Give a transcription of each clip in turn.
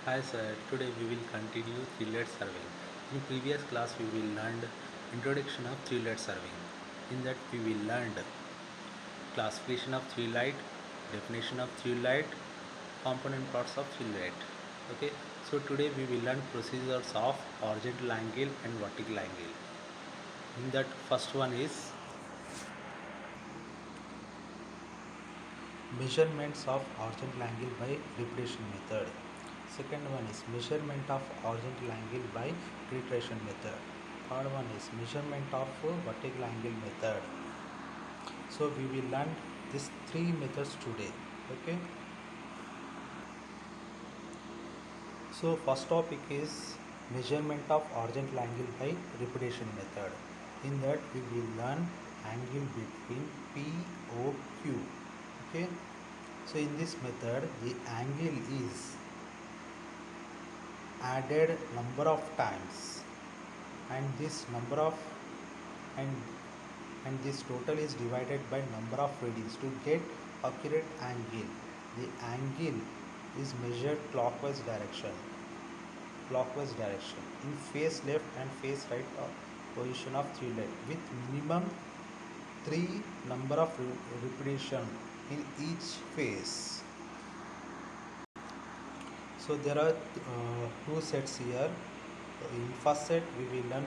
Hi sir, today we will continue three-lead surveying. In previous class we will learn introduction of three-lead surveying. In that we will learn classification of three-lead, definition of three-lead, component parts of three-lead. Okay, so today we will learn procedures of horizontal angle and vertical angle. In that first one is measurements of horizontal angle by repetition method. Second one is measurement of horizontal angle by retraction method. Third one is measurement of vertical angle method. So we will learn these three methods today. Okay. So first topic is measurement of horizontal angle by repetition method. In that we will learn angle between POQ. Okay. So in this method the angle is added number of times, and this number of and and this total is divided by number of readings to get accurate angle. The angle is measured clockwise direction in face left and face right position of three lead with minimum 3 number of repetition in each phase. So there are two sets here. In first set we will learn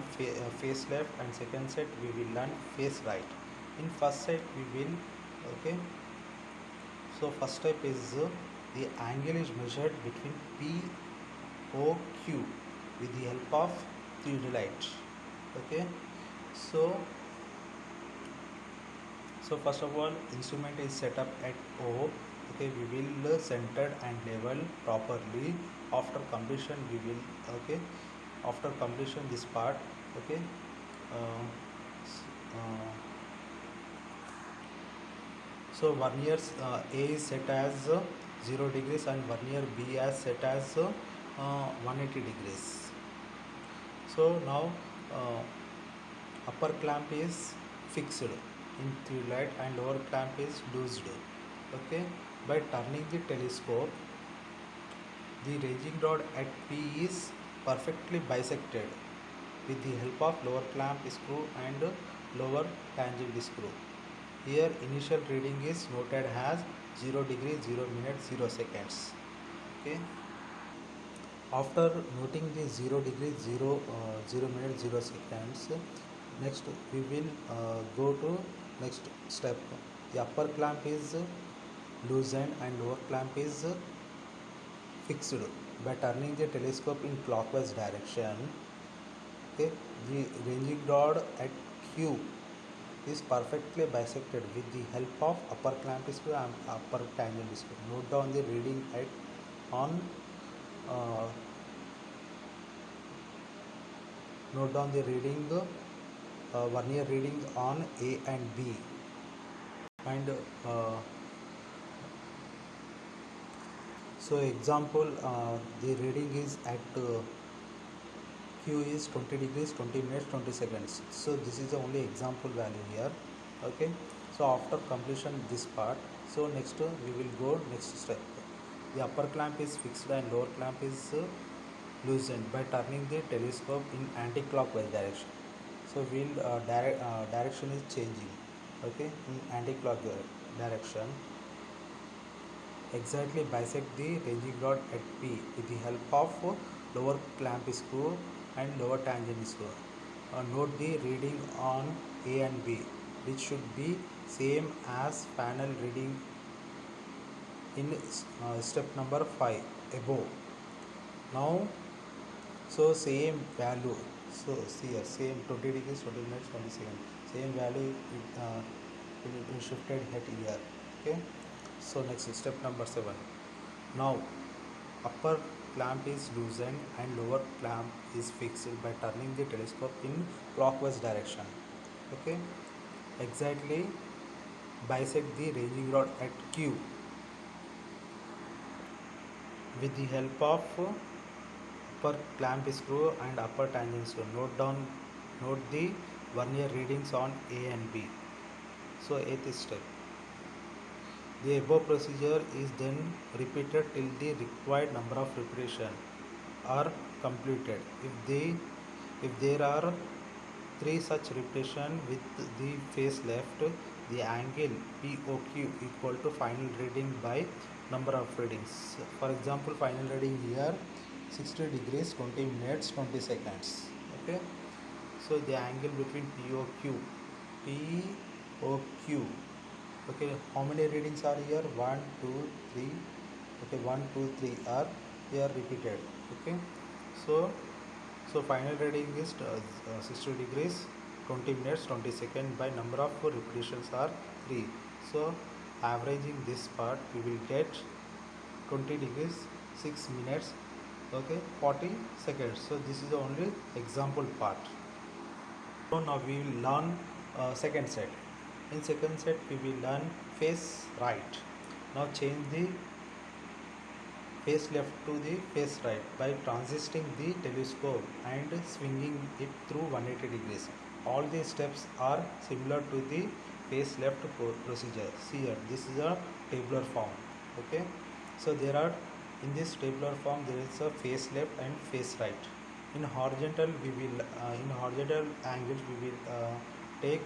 face left, and second set we will learn face right. In first set we will, okay, so first step is the angle is measured between POQ with the help of theodolite. Okay, so first of all, instrument is set up at O. Okay, we will center and level properly. After completion we will, okay, after completion this part, okay, uh, uh, so vernier A is set as 0 degrees and vernier B as set as 180 degrees. So now upper clamp is fixed in three light and lower clamp is loosed. Okay, by turning the telescope, the ranging rod at P is perfectly bisected with the help of lower clamp screw and lower tangent screw. Here initial reading is noted as 0 degree 0 minutes 0 seconds. Okay. After noting the 0 degree 0 minutes 0 seconds, next we will go to next step. The upper clamp is loosened and lower clamp is fixed by turning the telescope in clockwise direction. Okay, the ranging rod at Q is perfectly bisected with the help of upper clamp screw and upper tangent screw. Note down the reading at on uh, note down the reading vernier reading on A and B, and so example, the reading is at Q is 20 degrees 20 minutes 20 seconds. So this is the only example value here. Okay, so after completion this part, so next we will go next step. The upper clamp is fixed and lower clamp is loosened by turning the telescope in anti-clockwise direction. So we'll direction is changing, okay, in anti-clockwise direction. Exactly bisect the ranging rod at P with the help of lower clamp screw and lower tangent screw. Note the reading on A and B, which should be same as panel reading in step number 5 above. Now, so same value, so see here, same 20 degrees 20 minutes 20 seconds, same value will be shifted here. Okay, so next step number 7. Now upper clamp is loosened and lower clamp is fixed by turning the telescope in clockwise direction. Okay, exactly bisect the ranging rod at Q with the help of upper clamp screw and upper tangent screw. Note the vernier readings on A and B. So eighth step. The above procedure is then repeated till the required number of repetition are completed. If there are three such repetition with the face left, the angle POQ equal to final reading by number of readings. For example, final reading here 60 degrees, 20 minutes, 20 seconds. Okay. So the angle between POQ. Okay, how many readings are here? 1, 2, 3. Okay, 1, 2, 3 are here repeated. Okay, so final reading is 60 degrees, 20 minutes, 20 seconds. By number of repetitions are 3. So averaging this part, we will get 20 degrees, 6 minutes. Okay, 40 seconds. So this is the only example part. So now we will learn second set. In second set we will learn face right. Now change the face left to the face right by transiting the telescope and swinging it through 180 degrees. All these steps are similar to the face left procedure. See here, this is a tabular form. Okay, so there are in this tabular form there is a face left and face right. In horizontal we will in horizontal angles we will take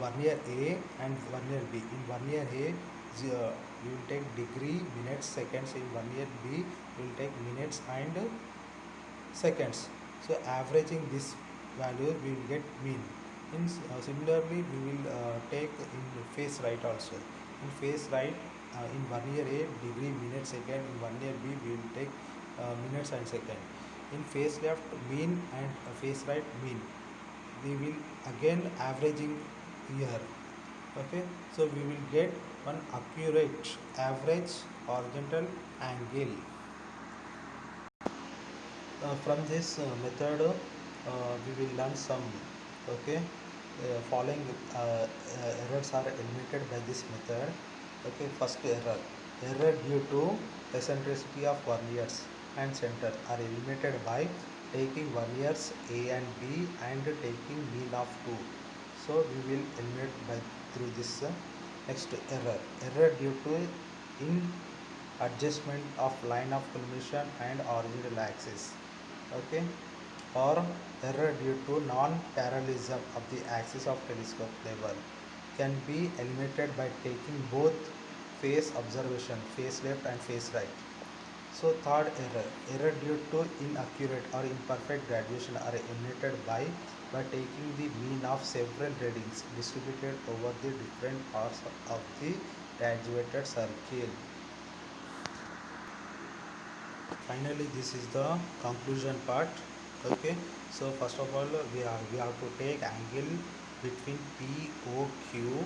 vernier A and vernier B. In vernier A you will take degree, minutes, seconds. In vernier B you will take minutes and seconds. So averaging this value we will get mean. In similarly we will take in face right also. In face right in vernier A degree, minute, second. In vernier B we will take minutes and second. In face left mean and face right mean. We will again averaging here. Okay, so we will get one accurate average horizontal angle. From this method we will learn some. Okay, following errors are eliminated by this method. Okay, first error due to eccentricity of verniers and center are eliminated by taking verniers A and B and taking mean of 2. So we will eliminate by through this. Next error due to in adjustment of line of collimation and original axis. Okay, or error due to non-parallelism of the axis of telescope level can be eliminated by taking both face observation, face left and face right. So third error due to inaccurate or imperfect graduation are eliminated by taking the mean of several readings distributed over the different parts of the graduated circle. Finally, this is the conclusion part. Okay, so first of all we have to take angle between POQ.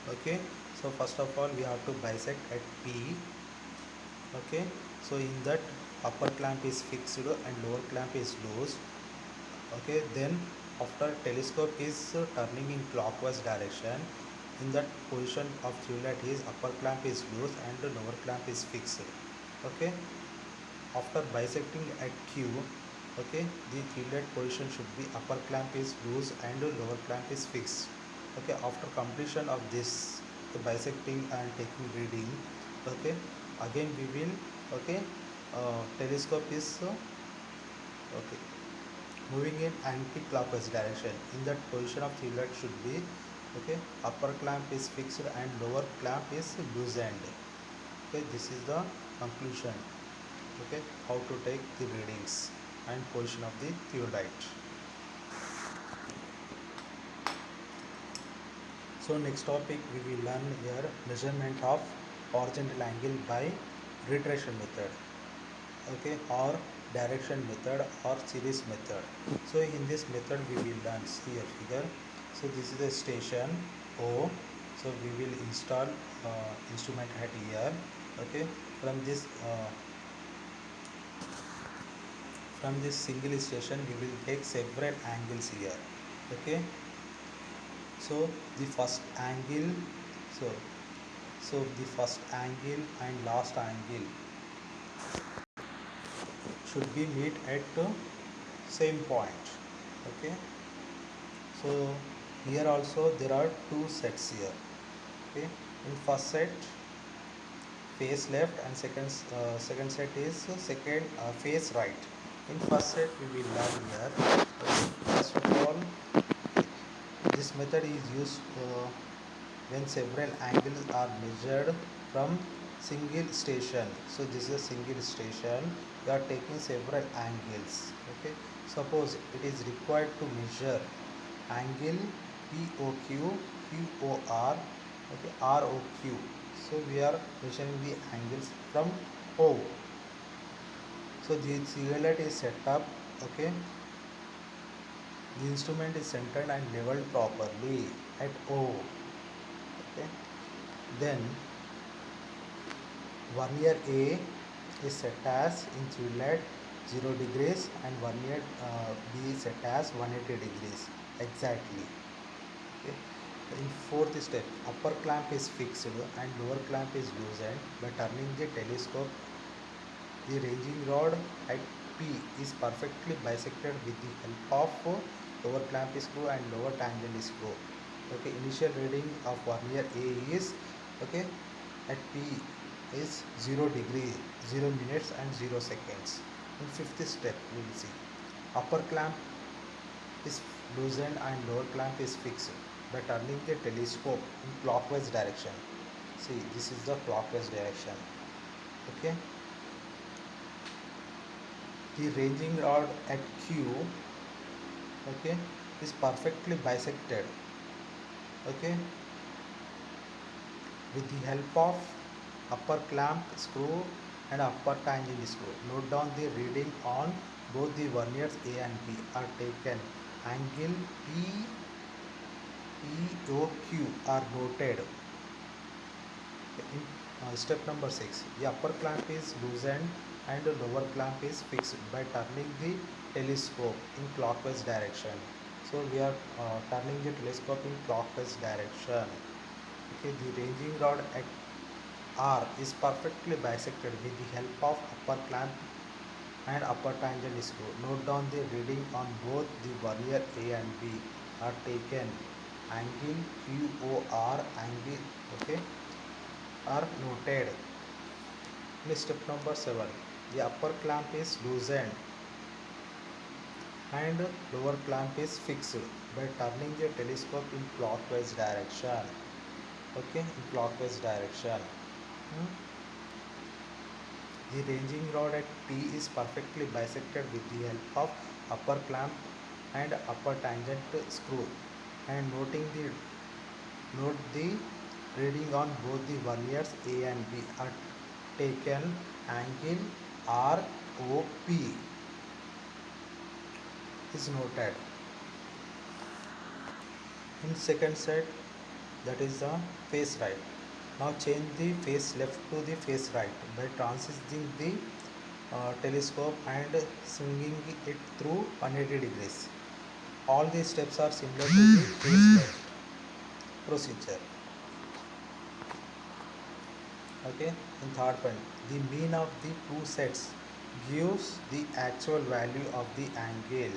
Okay, so first of all we have to bisect at P. Okay, so in that upper clamp is fixed and lower clamp is loose. Okay, then after telescope is turning in clockwise direction, in that position of theodolite is upper clamp is loose and the lower clamp is fixed. Okay, after bisecting at Q, okay, the theodolite position should be upper clamp is loose and lower clamp is fixed. Okay, after completion of this the bisecting and taking reading, okay, again we will, okay, telescope is okay moving in anti-clockwise direction. In that position of theodolite should be, okay, upper clamp is fixed and lower clamp is loosened. Okay, this is the conclusion. Okay, how to take the readings and position of the theodolite. So next topic we will learn here measurement of horizontal angle by retraction method. Okay, or direction method or series method. So in this method we will learn, see a figure. So this is a station O. So we will install instrument at here. Okay, from this single station we will take several angles here. Okay, so the first angle, so the first angle and last angle should be meet at same point. Okay, so here also there are two sets here. Okay, in first set face left, and second set is second face right. In first set we will learn here. First of all, this method is used when several angles are measured from single station. So this is a single station. You are taking several angles. Okay. Suppose it is required to measure angle POQ, QOR, okay, ROQ. So we are measuring the angles from O. So the theodolite is set up. Okay. The instrument is centered and leveled properly at O. Okay. Then vernier A is set as in theodolite 0 degrees, and vernier B is set as 180 degrees exactly. Okay. In fourth step, upper clamp is fixed and lower clamp is loosened by turning the telescope. The ranging rod at P is perfectly bisected with the help of lower clamp screw and lower tangent screw. Okay, initial reading of vernier A is, okay, at P is 0 degree, 0 minutes and 0 seconds. In fifth step, we will see upper clamp is loosened and lower clamp is fixed by turning the telescope in clockwise direction. See, this is the clockwise direction. Okay. The ranging rod at Q, okay, is perfectly bisected, okay, with the help of upper clamp screw and upper tangent screw. Note down the reading on both the verniers A and B are taken. Angle POQ are noted. In step number 6, the upper clamp is loosened and the lower clamp is fixed by turning the telescope in clockwise direction. So we are turning the telescope in clockwise direction. Okay, the ranging rod at R is perfectly bisected with the help of upper clamp and upper tangent screw. Note down the reading on both the vernier A and B are taken. Angle QOR angle, okay, are noted. In step number 7, the upper clamp is loosened and lower clamp is fixed by turning the telescope in clockwise direction. Okay, in clockwise direction. Hmm. The ranging rod at P is perfectly bisected with the help of upper clamp and upper tangent screw. And note the reading on both the verniers A and B are taken. Angle ROP is noted. In second set, that is the face right. Now change the face left to the face right by transiting the telescope and swinging it through 180 degrees. All these steps are similar to the face left procedure. Okay. In third point, the mean of the two sets gives the actual value of the angle.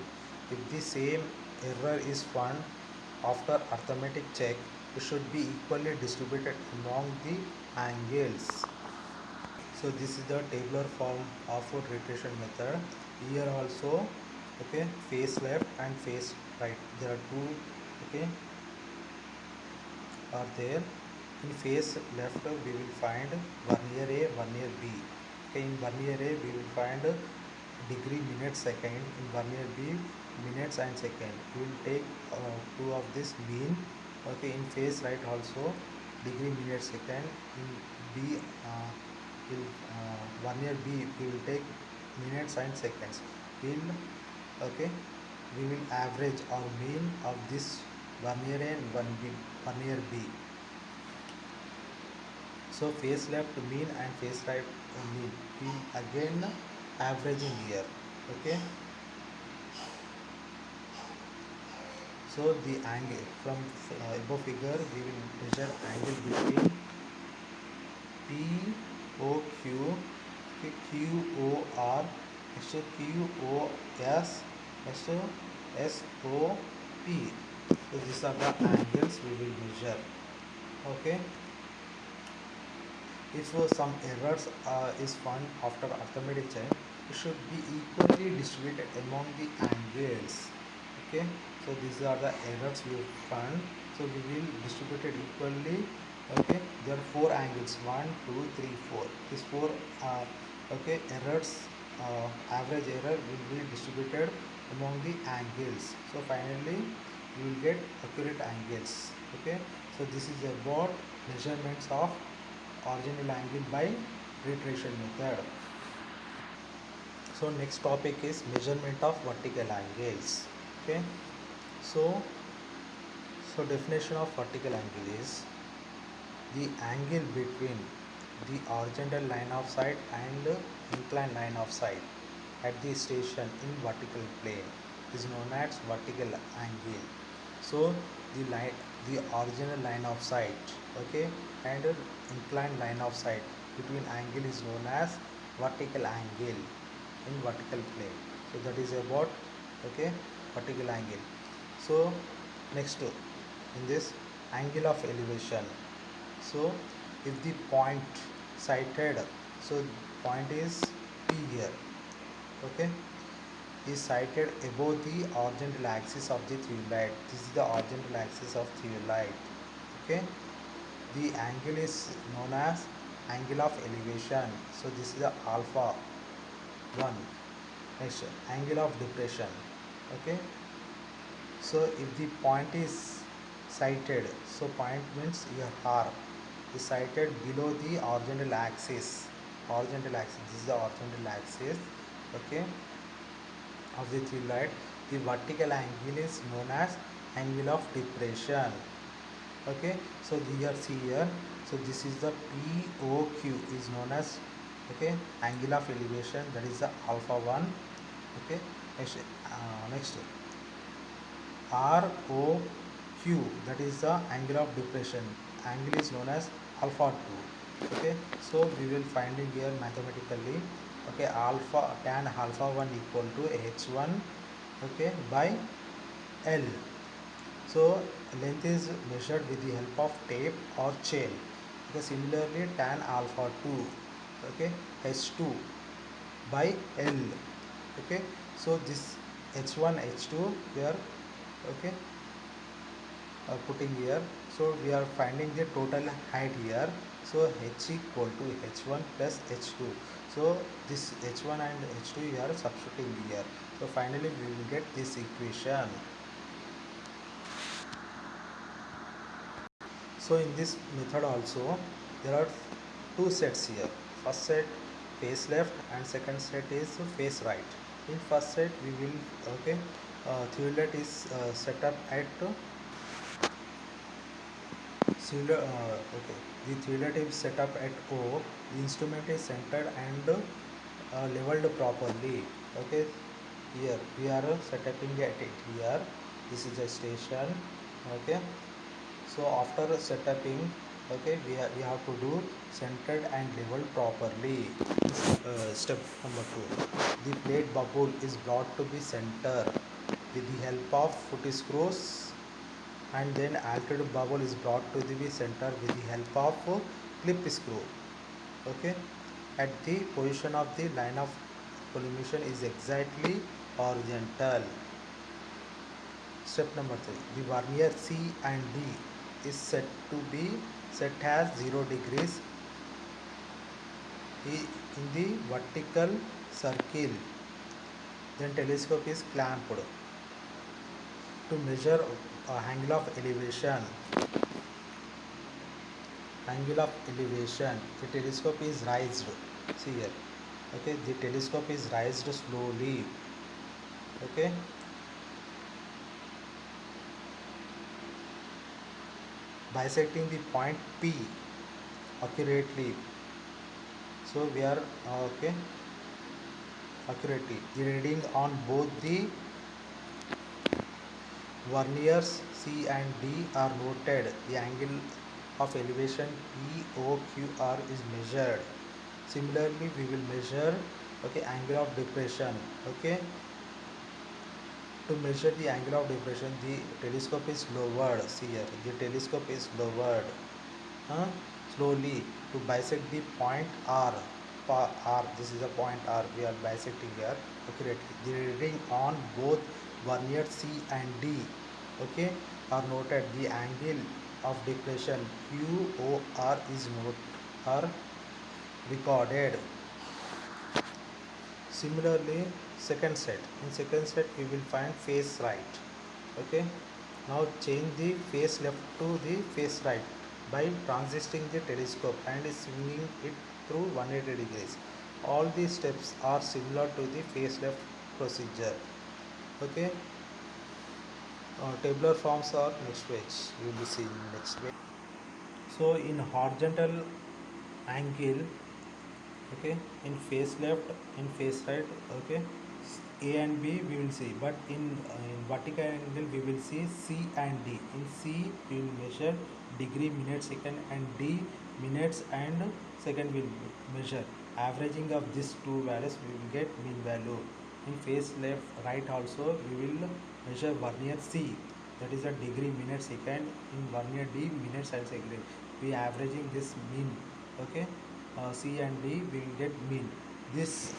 If the same error is found after arithmetic check, it should be equally distributed among the angles. So this is the tabular form of a retration method. Here also, okay, face left and face right, there are two, okay, are there. In face left we will find vernier A, vernier B. Okay, in vernier A we will find degree, minute, second. In vernier B, minutes and second. We will take two of this mean. Okay, in face right also degree, minute, second. In B, will vernier B we will take minutes and seconds. Will, okay, we will average or mean of this vernier A and vernier B. So face left mean and face right mean. We again averaging here. Okay. So the angle from above figure we will measure angle between POQ, QOR, next to QOS, next to SOP. So these are the angles we will measure. Okay. if some errors is found after arithmetic check, it should be equally distributed among the angles. Okay, so these are the errors we found, so we will distribute it equally. Okay, there are four angles, 1 2 3 4, these four okay errors, average error will be distributed among the angles, so finally you will get accurate angles. Okay, so this is about measurements of original angle by reiteration method. So next topic is measurement of vertical angles. Okay, so definition of vertical angle is the angle between the horizontal line of sight and inclined line of sight at the station in vertical plane is known as vertical angle. So the original line of sight, okay, and inclined line of sight between angle is known as vertical angle in vertical plane. So that is about, okay, vertical angle. So next in this, angle of elevation. So if the point sighted, so point is P here, okay, is sighted above the horizontal axis of the theodolite. This is the horizontal axis of theodolite. Okay, the angle is known as angle of elevation. So this is the alpha 1. Next, angle of depression. Okay, so if the point is sighted, so point means here R is sighted below the horizontal axis. Horizontal axis. This is the horizontal axis. Okay, of the theodolite. The vertical angle is known as angle of depression. Okay, so here see here. So this is the POQ is known as, okay, angle of elevation, that is the alpha 1. Okay, next next ROQ, that is the angle of depression, angle is known as alpha 2. Okay, so we will find it here mathematically. Okay, alpha tan alpha 1 equal to h1, okay, by L. So length is measured with the help of tape or chain. Okay, similarly tan alpha 2, okay, h2 by L. Okay, so this h1 h2 we are, okay, putting here. So we are finding the total height here. So h equal to h1 plus h2. So this h1 and h2 we are substituting here. So finally we will get this equation. So in this method also there are two sets here. First set face left and second set is face right. In first set we will, okay, theodolite is set up at okay, the theodolite is set up at O. The instrument is centered and leveled properly. Okay, here we are setting at it here. This is a station. Okay, so after setuping, okay, we have to do centered and leveled properly. Step number 2, the plate bubble is brought to be center with the help of foot screws, and then altered bubble is brought to the center with the help of clip screw. Okay, at the position of the line of collimation is exactly horizontal. Step number 3, the vernier C and D is set to be set as 0 degrees in the vertical circle. Then telescope is clamped to measure angle of elevation. Angle of elevation. The telescope is raised. See here. Okay, the telescope is raised slowly. Okay, bisecting the point P accurately. So we are, okay, accurately. The reading on both the verniers C and D are noted. The angle of elevation POQR is measured. Similarly, we will measure, okay, angle of depression. Okay, to measure the angle of depression, the telescope is lowered. See here, the telescope is lowered slowly to bisect the point R. R, this is a point R we are bisecting here accurately. The reading on both vernier C and D, okay, are noted. The angle of depression QOR is are recorded. Similarly, second set. In second set, we will find face right. Okay. Now change the face left to the face right by transiting the telescope and swinging it through 180 degrees. All these steps are similar to the face left procedure. Okay. Tabular forms are next page. We will be seeing next page. So in horizontal angle, okay, in face left, in face right, okay, A and B we will see, but in vertical angle we will see C and D. In C we will measure degree, minute, second, and D minutes and second will measure. Averaging of these two values we will get mean value. In face left right also we will measure vernier C, that is a degree, minute, second. In vernier D minutes and second. We averaging this mean, okay. C and D we will get mean. This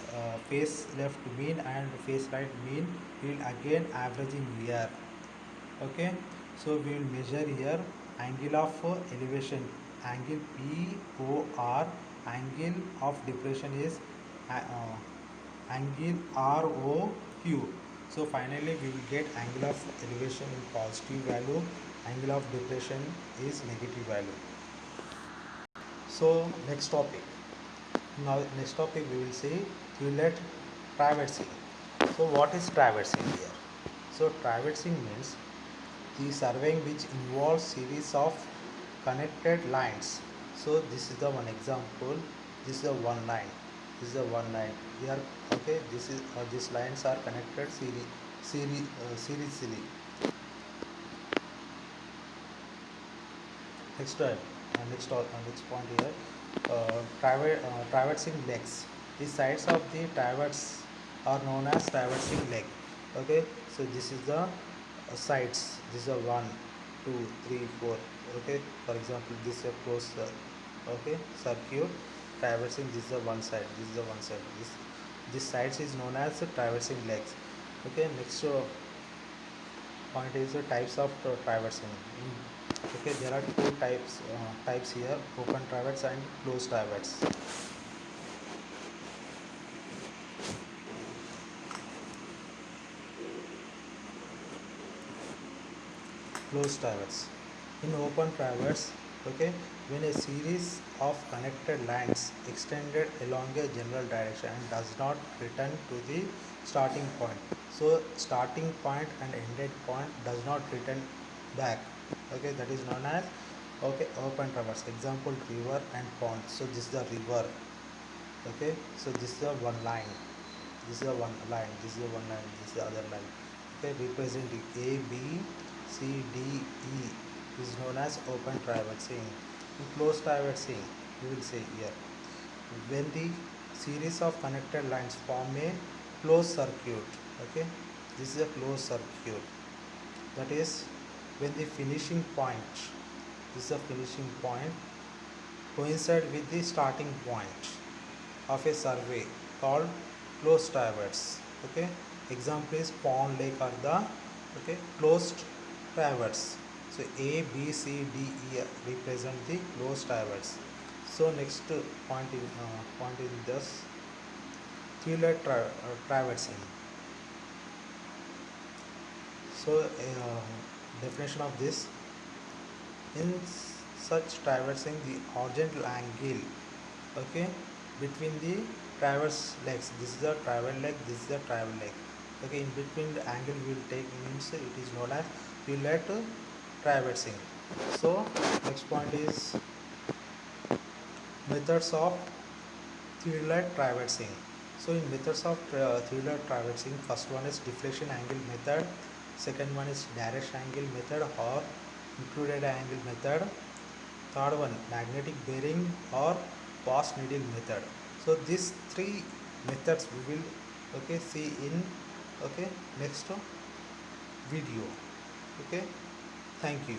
face left mean and face right mean we will again averaging here, okay. So we will measure here angle of elevation, angle POR, angle of depression is angle ROQ. So finally we will get angle of elevation in positive value, angle of depression is negative value. So next topic. Now next topic we will see Hewlett traversing. So what is traversing here? So traversing means the surveying which involves series of connected lines. So this is the one example. This is the one line. This is the one line here. Okay, this is these lines are connected seriously. Next point here, traversing legs. The sides of the traverse are known as traversing leg. Okay, so this is the sides. This is a 1, 2, 3, 4. Okay, for example, this is a close okay circuit traversing. This is the one side. This is the one side. This sides is known as traversing legs. Okay, next point is the types of traversing. Okay, there are two types here: open traverse and closed traverse. Closed traverse. In open traverse, okay, when a series of connected lines extended along a general direction and does not return to the starting point. So starting point and ended point does not return back. Okay, that is known as okay open traverse. Example, river and pond. So this is the river. Okay, so this is the one line. This is the one line. This is the one line. This is the other line. Okay, representing A, B, C, D, E is known as open traversing. In closed traversing, we will say here, when the series of connected lines form a closed circuit. Okay, this is a closed circuit. That is when the finishing point, this is a finishing point, coincide with the starting point of a survey called closed traverse. Okay, example is pond, lake or the okay closed traverse. So A, B, C, D, E represent the closed traverse. So next point in this Hewlett traversing. So definition of this: in such traversing, the horizontal angle, okay, between the traverse legs. This is the travel leg. This is the travel leg. Okay, in between the angle we will take means it is known as Hewlett traversing. So next point is methods of Hewlett traversing. So in methods of Hewlett traversing, first one is deflection angle method. Second one is direct angle method or included angle method. Third one, magnetic bearing or fast needle method. So these three methods we will okay see in okay next video. Okay, thank you.